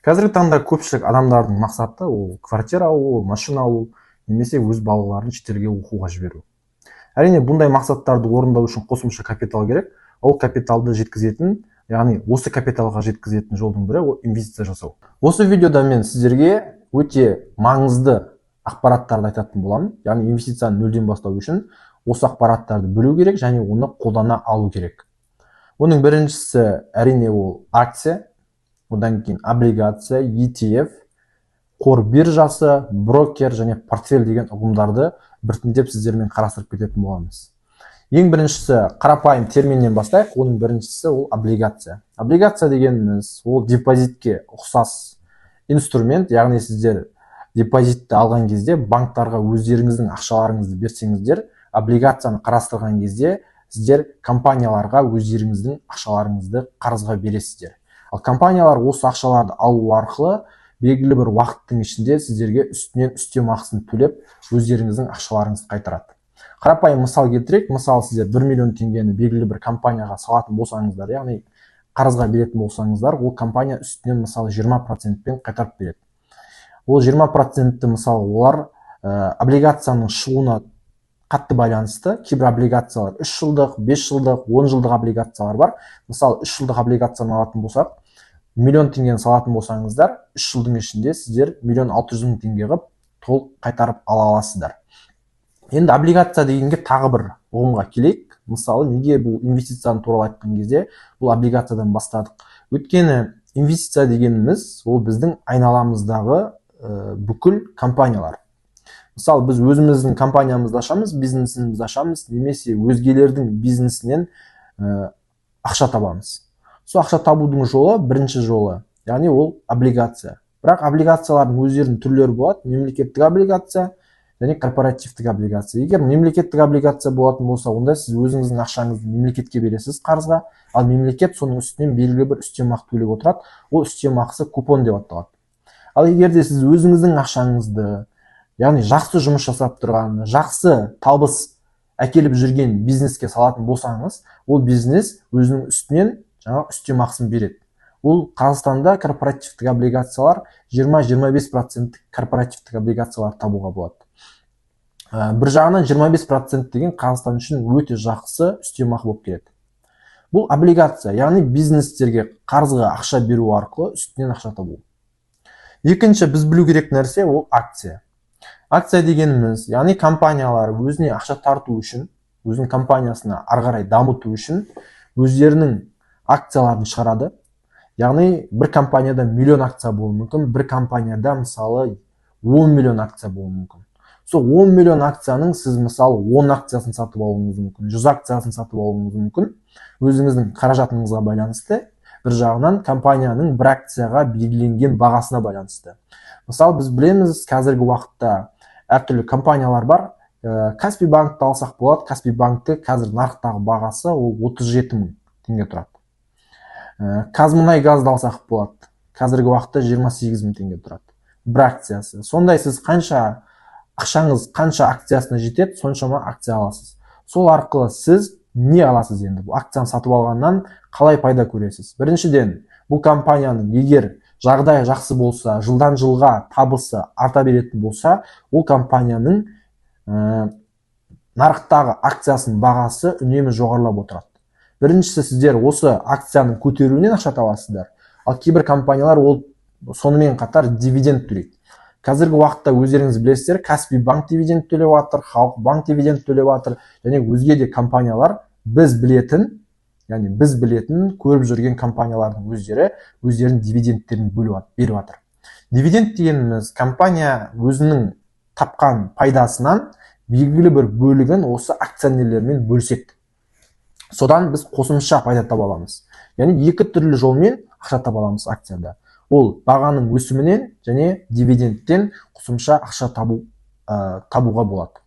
Қазіргі таңда көпшілік адамдардың мақсаты ол квартира алу, машина алу, немесе өз балаларын шетелге оқуға жіберу. Әрине бұндай мақсаттарды орындау үшін қосымша капитал керек. Ол капиталды жеткізетін, яғни осы капиталға жеткізетін жолдың бірі ол инвестиция жасау. Осы видеода мен сіздерге өте маңызды ақпараттарды айтатын боламын. Яғни инвестицияны нөлден бастау үшін осы ақпараттарды білу керек және оны қолдана алу керек. Оның біріншісі әрине ол акция, одан кейін облигация, ETF, қор биржасы, брокер және портфель деген ұғымдарды біртіндеп сіздермен қарастырып кететін боламыз. Ең біріншісі қарапайым терминнен бастайық. Оның біріншісі ол облигация. Облигация дегеніміз ол депозитке ұқсас инструмент, яғни сіздер депозитті алған кезде банктарға өздеріңіздің ақшаларыңызды берсеңіздер, облигацияны қарастырған кезде сіздер компанияларға өздеріңіздің ақшаларыңызды қарызға бересіздер. Ал компаниялар осы ақшаларды алу арқылы белгілі бір уақыттың ішінде сіздерге үстінен үстем ақысын төлеп өздеріңіздің ақшаларыңызды қайтарады. Қарапайым мысал келтірейік. Мысалы, сіздер 1 миллион теңгені белгілі бір компанияға салатын болсаңыздар, яғни қарызға беретін болсаңыздар, ол компания үстінен мысалы 20%-пен қайтарып береді. Ол 20%-ті мысалы олар облигацияның шығуына қатты байланысты. Кейбір облигациялар 3 жылдық, 5 жылдық, 10 жылдық облигациялар бар. Мысалы 3 жылдық облигацияны алатын болсақ, миллион теңгені салатын болсаңыздар, 3 жылдың ішінде сіздер 1,600,000 теңге қылып толық қайтарып ала аласыздар. Енді облигация дегенге тағы бір ұғымға келейік. Мысалы, неге бұл инвестицияны туралы айтқан кезде бұл облигациядан бастадық? Өйткені инвестиция дегеніміз ол біздің айналамыздағы бүкіл компаниялар. Мысалы, біз өзіміздің компаниямызды ашамыз, бизнесімізді ашамыз, немесе өзгелердің бизнесінен ақша табамыз. Сол ақша табудың жолы, бірінші жолы, яғни ол облигация. Бірақ облигациялардың өздерінің түрлері болады. Мемлекеттік облигация және корпоративтік облигация. Егер мемлекеттік облигация болатын болса, онда сіз өзіңіздің ақшаңызды мемлекетке бересіз қарызға, ал мемлекет соның үстінен белгілі бір үстемақы төлеп отырады. Ол үстемақысы купон деп аталады. Ал егер де сіз өзіңіздің ақшаңызды, яғни жақсы жұмыс жасап тұрған, жақсы табыс әкеліп жүрген бизнеске салатын болсаңыз, ол бизнес өзінің үстінен жаңағы үстемақысын береді. Ол Қазақстанда корпоративтік облигациялар 20-25% корпоративтік облигациялар табуға болады. Бір жағынан 25% деген Қазақстан үшін өте жақсы үстемақы болып келеді. Бұл облигация, яғни бизнестерге қарызға ақша беру арқылы үстінен ақша табу. Екінші біз білу керек нәрсе ол акция. Акция дегеніміз, яғни компаниялар өзіне ақша тарту үшін, өзінің компаниясына ары қарай дамыту үшін өздерінің акцияларын шығарады. Яғни бір компанияда миллион акция болуы мүмкін, бір компанияда мысалы 10 миллион акция болуы мүмкін. Сол 10 миллион акцияның сіз мысалы 10 акциясын сатып алуыңыз мүмкін, 100 акциясын сатып алуыңыз мүмкін. Өзіңіздің қаражатыңызға байланысты, бір жағынан компанияның бір акцияға белгіленген бағасына байланысты. Мысалы, біз білеміз, қазіргі уақытта әртүрлі компаниялар бар. Каспий банкті алсақ болады. Каспий банкті қазір нарықтағы бағасы ол 37,000 теңге тұрады. Қазмұнайгазды алсақ болады. Қазіргі уақытта 28,000 теңге тұрады. Бір акциясы. Сондай сіз ақшаңыз қанша акциясына жетеді, соншама акция аласыз. Сол арқылы сіз не аласыз енді? Бұл акцияны сатып алғаннан қалай пайда көресіз? Біріншіден, бұл компанияның егер жағдай жақсы болса, жылдан жылға табысы арта беретін болса, ол компанияның нарықтағы акциясының бағасы үнемі жоғарылап отырады. Біріншісі, сіздер осы акцияның көтеруінен ақша табасыздар. Ал кейбір компаниялар ол сонымен қатар дивиденд төлейді. Қазіргі уақытта өздеріңіз білесіздер, Каспий банк дивиденд төлеп жатыр, Халық банк дивиденд төлеп жатыр, және өзге де компаниялар біз білетін, көріп жүрген компаниялардың өздерінің дивидендтерін беріп жатыр. Дивиденд дегеніміз компания өзінің тапқан пайдасынан белгілі бір бөлігін осы акционерлермен бөліседі. Содан біз қосымша пайда таба аламыз. Яғни екі түрлі жолмен ақша таба аламыз акцияда. Ол бағаның өсімінен және дивидендтен қосымша ақша табуға болады.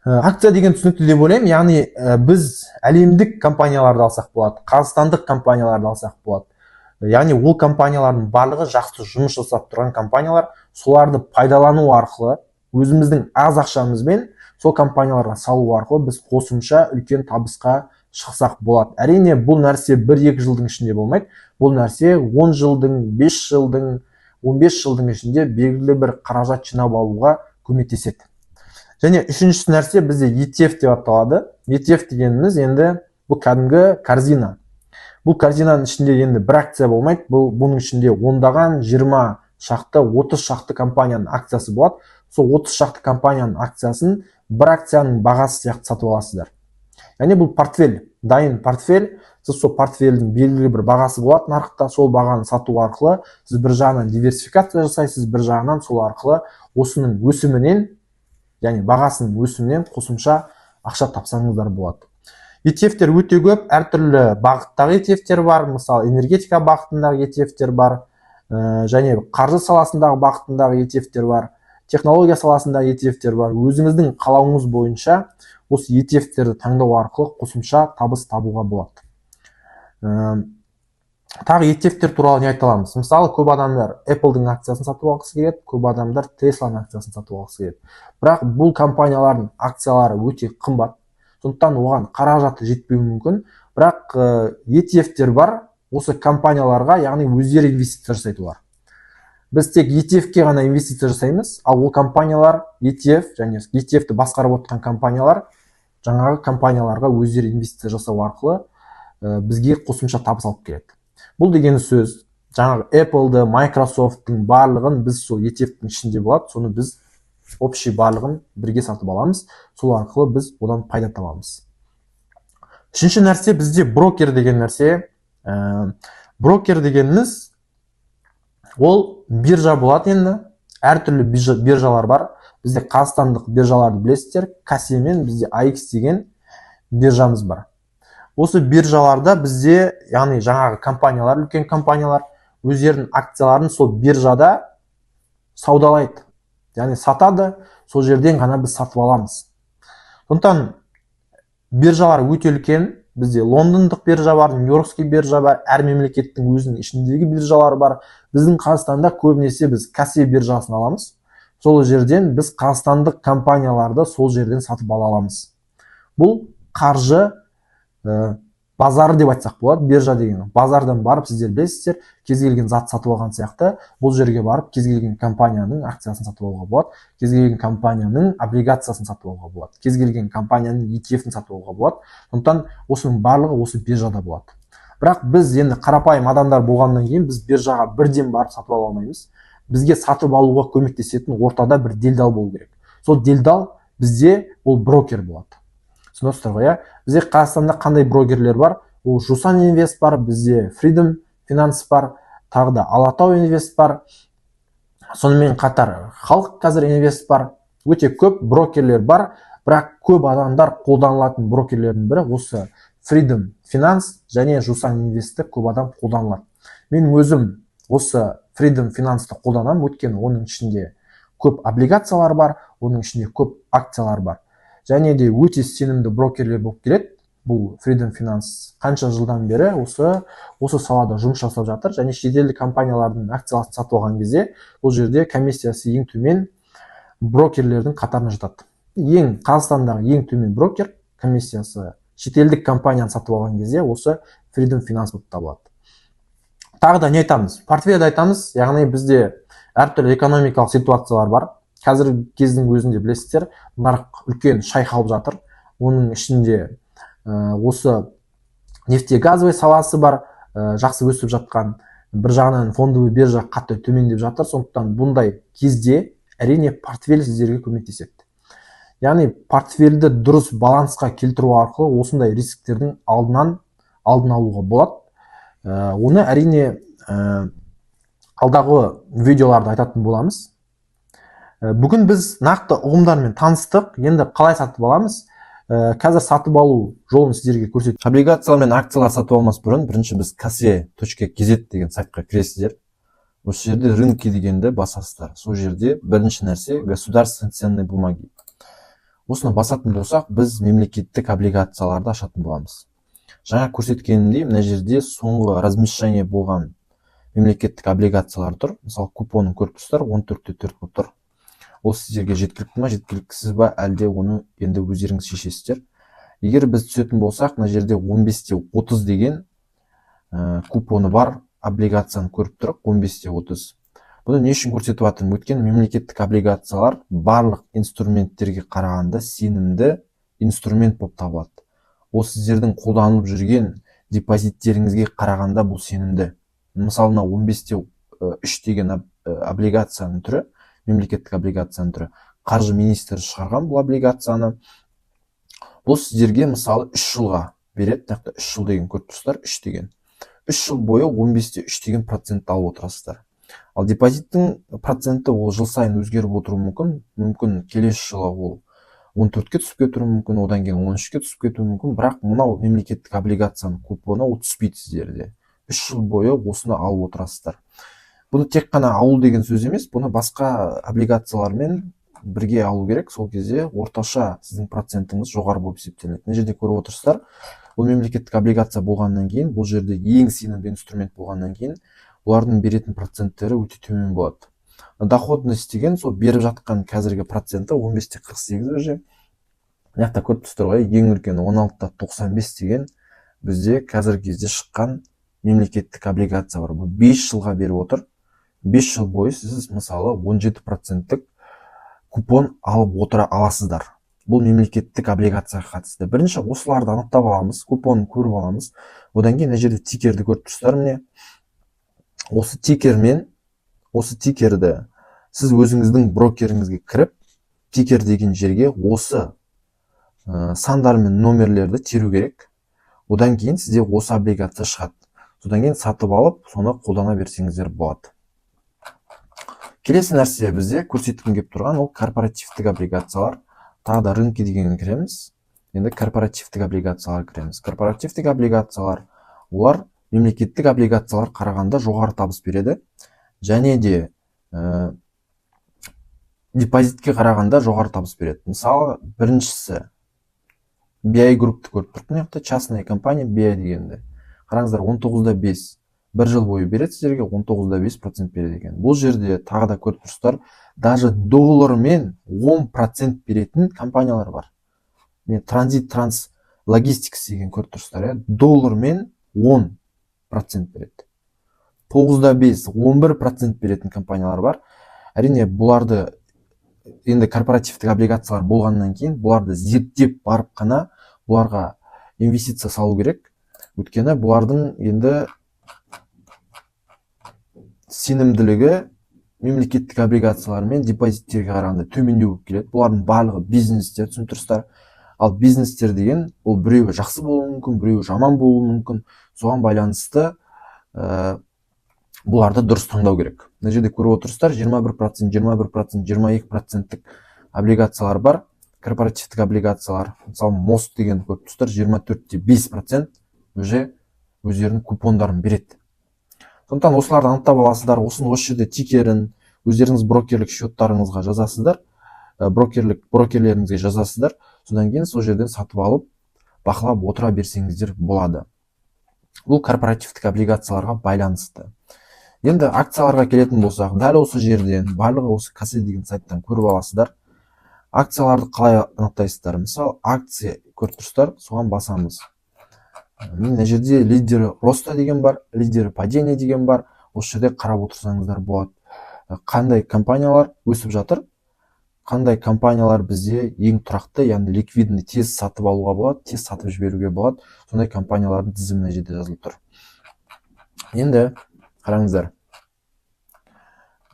Акция деген түсінікті деп ойлаймын. Яғни біз әлемдік компанияларды алсақ болады, қазақстандық компанияларды алсақ болады. Яғни ол компаниялардың барлығы жақсы жұмыс жасап тұрған компаниялар, соларды пайдалану арқылы өзіміздің аз ақшамызбен сол компанияларға салу арқылы біз қосымша үлкен табысқа шықсақ болады. Әрине бұл нәрсе 1-2 жылдың ішінде болмайды. Бұл нәрсе 10 жылдың, 5 жылдың, 15 жылдың ішінде белгілі бір қаражат жинап алуға көмектеседі. Және үшіншісі нәрсе бізде ETF деп аталады. ETF дегеніміз енді бұл кәдімгі корзина. Бұл корзинаның ішінде енді бір акция болмайды. Бұның ішінде ондаған, 20 шақты, 30 шақты компанияның акциясы болады. Сол 30 шақты компанияның акциясын бір акцияның бағасы сияқты сатып аласыздар. Яғни бұл портфель, дайын портфель. Сіз сол портфельдің белгілі бір бағасы болады нарықта, сол бағаны сату арқылы сіз бір жағынан диверсификация жасайсыз, бір жағынан сол арқылы осының өсімінен, яғни бағасының өсімінен қосымша ақша тапсаңыздар болады. ETF-тер өте көп, әртүрлі бағыттағы ETF-тер бар, мысалы энергетика бағытындағы ETF-тер бар, және қаржы саласындағы бағытындағы ETF-тер бар, технология саласындағы ETF-тер бар. Өзіңіздің қалауыңыз бойынша осы ETF-терді таңдау арқылы қосымша табыс табуға болады. Тағы ETF-тер туралы не айта аламыз? Мысалы, көп адамдар Apple-дың акциясын сатып алғысы келеді, көп адамдар Tesla-ның акциясын сатып алғысы келеді. Бірақ бұл компаниялардың акциялары өте қымбат. Сондықтан оған қаражаты жетпеуі мүмкін. Бірақ ETF-тер бар, осы компанияларға, яғни өздері инвестиция жасайды олар. Біз тек ETF-ке ғана инвестиция жасаймыз, ал ол компаниялар ETF және ETF-ті басқарып отырған компаниялар жаңағы компанияларға өздері инвестиция жасау арқылы бізге қосымша табыс алып келеді. Бұл деген сөз, жаңағы Apple-ды, Microsoft-тың барлығын біз сол ETF-тің ішінде болады, соны біз общий барлығын бірге сатып аламыз, сол арқылы біз одан пайда табамыз. Үшінші нәрсе бізде брокер деген нәрсе. Брокер дегеніміз ол биржа болады енді, әртүрлі биржалар бар. Бізде қазақстандық биржаларды білесіздер, Касе мен бізде AX деген биржамыз бар. Осы биржаларда бізде, яғни жаңағы компаниялар, үлкен компаниялар өздерінің акцияларын сол биржада саудалайды. Яғни сатады, сол жерден ғана біз сатып аламыз. Сондықтан биржалар өте үлкен. Бізде лондондық биржа бар, нью-йоркский биржа бар, әр мемлекеттің өзінің ішіндегі биржалары бар. Біздің Қазақстанда көбінесе біз Касе биржасын аламыз. Сол жерден біз қазақстандық компанияларды сол жерден сатып ала аламыз. Бұл қаржы базары деп айтсақ болады. Биржа деген базардан барып сіздер білесіздер, кез келген зат сатып алған сияқты, бұл жерге барып кез келген компанияның акциясын сатып алуға болады, кез келген компанияның облигациясын сатып алуға болады, кез келген компанияның ETF-ін сатып алуға болады. Сондықтан осының барлығы осы биржада болады. Бірақ біз енді қарапайым адамдар болғаннан кейін біз биржаға бірден барып сатып ала алмаймыз. Бізге сатып алуға көмектесетін ортада бір делдал болу керек. Сол делдал бізде ол брокер болады. Түсінесіздер ғой, бізде Қазақстанда қандай брокерлер бар? Ол Жусан Инвест бар, бізде Freedom Finance бар, тағы да Алатау Инвест бар. Сонымен қатар Халық қазір Инвест бар. Өте көп брокерлер бар, бірақ көп адамдар қолданылатын брокерлердің бірі осы Freedom Finance және Жусан Инвестті көп адам қолданылады. Мен өзім осы Freedom Finance'ты қолданамын, өйткені оның ішінде көп облигациялар бар, оның ішінде көп акциялар бар. Және де өте сенімді брокерлер болып келеді. Бұл Freedom Finance қанша жылдан бері осы салада жұмыс жасап жатыр, және шетелдік компаниялардың акцияларын сатып алған кезде бұл жерде комиссиясы ең төмен брокерлердің қатарына жатады. Қазақстандағы ең төмен брокер комиссиясы шетелдік компанияны сатып алған кезде осы Freedom Finance болып табылады. Тағы да не айтамыз? Портфельді айтамыз, яғни бізде әртүрлі экономикалық ситуациялар бар. Қазіргі кездің өзінде білесіздер, нарық үлкен шайқалып жатыр. Оның ішінде осы нефтегазовый саласы бар, жақсы өсіп жатқан. Бір жағынан фондовый биржа қатты төмендеп жатыр. Сондықтан бұндай кезде әрине портфель сіздерге көмектеседі. Яғни портфельді дұрыс балансқа келтіру арқылы осындай рисктердің алдын алуға болады. Оны әрине алдағы видеоларда айтатын боламыз. Бүгін біз нақты ұғымдармен таныстық. Енді қалай сатып аламыз? Қазір сатып алу жолын сіздерге көрсетейін. Облигациялар мен акциялар сатып алмас бұрын бірінші біз kase.kz деген сайтқа кіресіздер. Осы жерде рынки дегенді басасыздар. Сол жерде бірінші нәрсе государственные ценные бумаги. Осыны басатын болсақ, біз мемлекеттік облигацияларды ашатын боламыз. Жаңа көрсеткенімдей, мына жерде соңғы размещение болған мемлекеттік облигациялар тұр. Мысалы, купонын көріп тұрсыздар, 14-4 болып тұр. Ол сіздерге жеткілікті ма, жеткіліксіз ба, әлде оны енді өздеріңіз шешесіздер. егер біз түсетін болсақ, мына жерде 15-30 деген купоны бар облигацияны көріп тұрық, 15-30. Бұны не үшін көрсетіп жатырмын? Өйткені мемлекеттік облигациялар барлық инструменттерге қарағанда сенімді инструмент болып табылады. Ол сіздердің қолданылып жүрген депозиттеріңізге қарағанда бұл сенімді. Мысалына 15-3 деген облигацияның түрі, мемлекеттік облигацияның түрі, қаржы министрі шығарған бұл облигацияны. Бұл сіздерге мысалы 3 жылға береді. 3 жыл деген көріп тұрсыздар, 3 деген. 3 жыл бойы 15-3 деген процент алып отырасыздар. Ал депозиттің проценті ол жыл сайын өзгеріп отыруы мүмкін. Мүмкін келесі жылы ол 14-ке түсіп кетуі мүмкін, одан кейін 13-ке түсіп кетуі мүмкін. Бірақ мынау мемлекеттік облигацияның купоны ол түспейді сіздерде. 3 жыл бойы осыны алып отырасыздар. Бұны тек қана алу деген сөз емес, бұны басқа облигациялармен бірге алу керек. Сол кезде орташа сіздің процентіңіз жоғары болып есептеледі. Мына жерде көріп отырсыздар, бұл мемлекеттік облигация болғаннан кейін, бұл жерде ең сенімді инструмент болғаннан кейін, олардың беретін проценттері өте төмен болады. Доходность деген сол беріп жатқан қазіргі проценті 15-48 уже. Мына жақта көріп тұрсыздар ғой, ең үлкені 16-95 деген бізде қазіргі кезде шыққан мемлекеттік облигация бар. Бұл 5 жылға беріп отыр. 5 жыл бойы сіз мысалы 17%-тік купон алып отыра аласыздар. Бұл мемлекеттік облигацияға қатысты. Бірінші осыларды анықтап аламыз, купонын көріп аламыз. Одан кейін мына жерде тикерді көріп тұрсыздар міне. Осы тикерді сіз өзіңіздің брокеріңізге кіріп, тикер деген жерге осы сандар мен номерлерді теру керек. Одан кейін сізде осы облигация шығады. Содан кейін сатып алып, соны қолдана берсеңіздер болады. Келесі нәрсе бізде көрсеткім келіп тұрған ол корпоративтік облигациялар. Тағы да рынке дегенге кіреміз. Енді корпоративтік облигациялар кіреміз. Корпоративтік облигациялар олар мемлекеттік облигациялар қарағанда жоғары табыс береді. Және де депозитке қарағанда жоғары табыс береді. Мысалы, біріншісі BI группты көріп тұрмын, частная компания BI дегенде. Қараңыздар, 19.5 бір жыл бойы береді сіздерге, 19.5% береді екен. Бұл жерде тағы да көріп тұрсыздар, даже доллармен 10% беретін компаниялар бар. Транзит транс логистикс деген көріп тұрсыздар, доллармен 10% береді. 9.5, 11% беретін компаниялар бар. Әрине, бұларды енді корпоративтік облигациялар болғаннан кейін, бұларды зерттеп барып қана бұларға инвестиция салу керек. Өйткені бұлардың енді сенімділігі мемлекеттік облигациялар мен депозиттерге қарағанда төмендеу болып келеді. Бұлардың барлығы бизнестер, түсініп тұрсыздар. Ал бизнестер деген ол біреуі жақсы болуы мүмкін, біреуі жаман болуы мүмкін. Соған байланысты бұларды дұрыс таңдау керек. Мына жерде көріп отырсыздар, 21%, 21%, 22%-тік облигациялар бар. Корпоративтік облигациялар, мысалы, мост деген көріп тұрсыздар, 24.5% уже өздерінің купондарын береді. Сондықтан осыларды анықтап аласыздар. Осыны осы жерде тикерін өздеріңіз брокерлік счеттарыңызға жазасыздар, брокерлеріңізге жазасыздар. Содан кейін сол жерден сатып алып, бақылап отыра берсеңіздер болады. Бұл корпоративтік облигацияларға байланысты. Енді акцияларға келетін болсақ, дәл осы жерден, барлығы осы кассе деген сайттан көріп аласыздар. Акцияларды қалай анықтайсыздар? Мысалы, акция көріп тұрсыздар, соған басамыз. Мына жерде лидері роста деген бар, лидері падения деген бар. Осы жерде қарап отырсаңыздар болады. Қандай компаниялар өсіп жатыр, қандай компаниялар бізде ең тұрақты, яғни ликвидный, тез сатып алуға болады, тез сатып жіберуге болады. Сондай компаниялардың тізімі мына жерде жазылып тұр. Енді қараңыздар.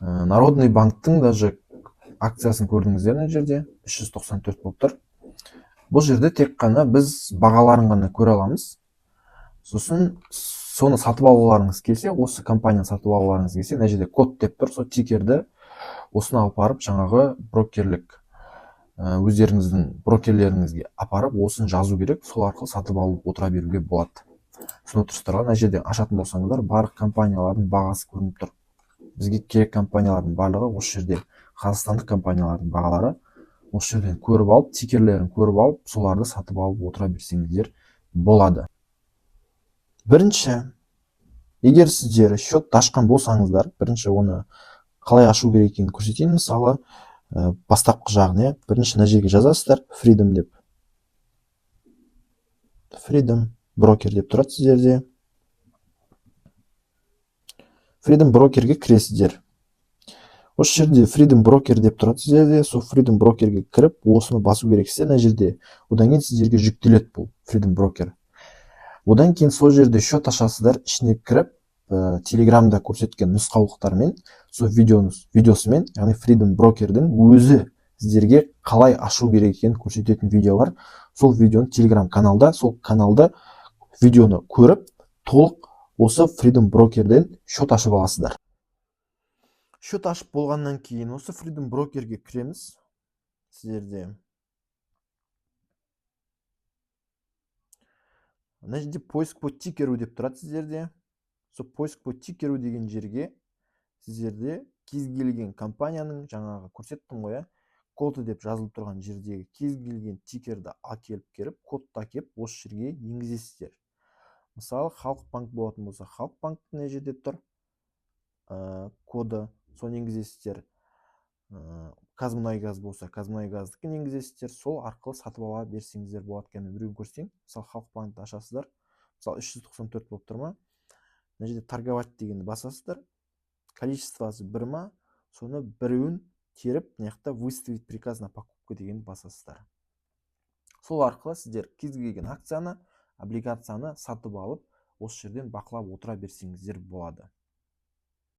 Народный банктың даже акциясын көрдіңіздер мына жерде 394 болып тұр. Бұл жерде тек қана біз бағаларын ғана көре аламыз. Сосын соны сатып алуларыңыз келсе, осы компанияны сатып алуларыңыз келсе, мына жерде код деп тұр, сол тикерді осыны алып барып жаңағы брокерлік өздеріңіздің брокерлеріңізге апарып осын жазу керек, сол арқылы сатып алып отыра беруге болады. Түсініп тұрсыздар, мына жерде ашатын болсаңыздар, барлық компаниялардың бағасы көрініп тұр. Бізге керек компаниялардың барлығы осы жерде, қазақстандық компаниялардың бағалары осы жерден көріп алып, тикерлерін көріп алып, соларды сатып алып отыра берсеңіздер болады. Бірінші, егер сіздер счет ашқан болсаңыздар, бірінші оны қалай ашу керек екенін көрсетейін. Мысалы, бастапқы жағын, бірінші мына жерге жазасыздар, freedom деп. Freedom Broker деп тұрады сіздерде. Freedom Brokerге кіресіздер. Осы жерде Freedom Broker деп тұрады сіздерде. Сол Freedom Brokerге кіріп, осыны басу керексіздер мына жерде. Одан кейін сіздерге жүктеледі бұл Freedom Broker. Одан кейін сол жерде счет ашасыздар, ішіне кіріп, Телеграмда көрсеткен нұсқаулықтармен, сол видеосымен, яғни Freedom Brokerдің өзі сіздерге қалай ашу керек екенін көрсететін видео бар. Сол видеоны Telegram каналда, сол каналда видеоны көріп, толық осы Freedom Brokerден счет ашып аласыздар. Счет ашып болғаннан кейін осы Freedom Brokerге кіреміз сіздерде. Мына жерде поиск по тикеру деп тұрады сіздерде. Сол поиск по тикеру деген жерге сіздерде кез келген компанияның, жаңағы көрсеттім ғой, коды деп жазылып тұрған жердегі кез келген тикерді әкеліп керіп, кодты әкеліп осы жерге енгізесіздер. Мысалы, Халықбанк болатын болса, Халықбанктың мына жерде тұр коды, соны енгізесіздер. Қазмұнайгаз болса, Қазмұнайгаздікін енгізесіздер. Сол арқылы сатып ала берсеңіздер болады екен. Мен біреуін көрсетейін. Мысалы, Халықбанкты ашасыздар. Мысалы, 394 болып тұр ма? Мына жерде торговать дегенді басасыздар. Количествосы 1 ма? Соны біреуін теріп, мына выставить приказ на покупку дегенді басасыздар. Сол арқылы сіздер кез келген акцияны, облигацияны сатып алып, осы жерден бақылап отыра берсеңіздер болады.